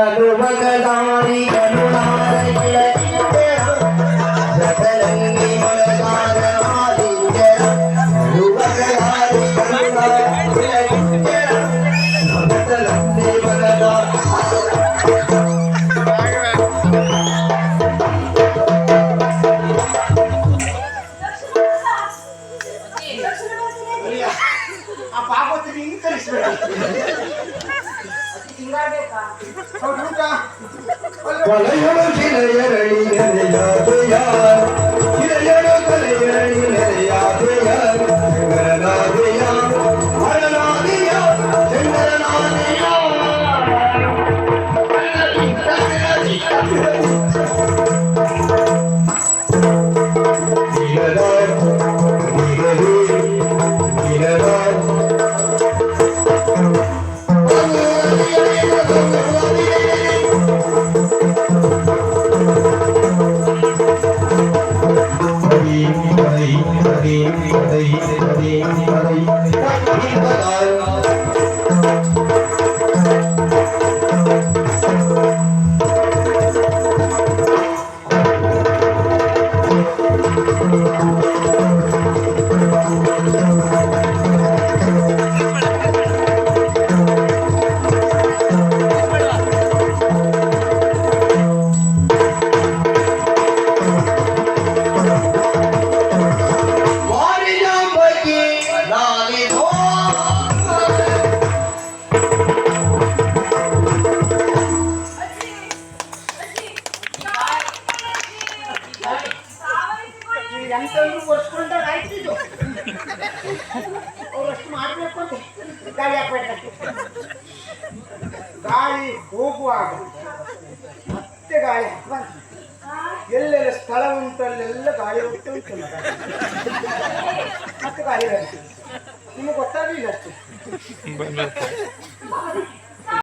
ಯದುವಗದಾರಿ ಕರುಣಾರೈಲ ಜಗರಂಗಿ ಮಲಗಾರ ಆಲಿಂಗರ ಯದುವಗದಾರಿ ಕರುಣಾರೈಲ ಭಕ್ತರಂಗಿ ಮಲಗಾರ ಆ ಪಾಪತ್ತಿಗೆ ಹಿಂಗೆ ಕಲಿಸ್ಬೇಡಿ ಕೊಲೆಯಳು ಶಿಲೆಯರಳಿ ನೆರೆಯಾದೆಯ ಶಿಲೆಯಳು ಕೊಲೆಯರಳಿ ನೆರೆಯಾದೆಯ ಶಂಕರನಾದೆಯ ಹರನಾದೆಯ ಶಂಕರನಾದೆಯ ಎಂತಂದ್ರೂ ಒರ್ಸ್ಕೊಂಡಾಗ ಆಯ್ತಿದ್ದು ಅವ್ರಷ್ಟು ಮಾಡಬೇಕು ಅಂತ ಗಾಳಿ ಹಾಕ್ಬೇಕು. ಗಾಳಿ ಹೋಗುವಾಗ ಮತ್ತೆ ಗಾಳಿ ಹಾಕುವಂತ ಎಲ್ಲೆಲ್ಲ ಸ್ಥಳ ಉಂಟಲ್ಲೆಲ್ಲ ಗಾಳಿ ಹೋಗ್ತಾ ಉಂಟು ಮತ್ತೆ ಗಾಳಿ ಬರುತ್ತೆ. ನಿಮಗೆ ಗೊತ್ತಾಗಲಿಲ್ಲ ಅಷ್ಟು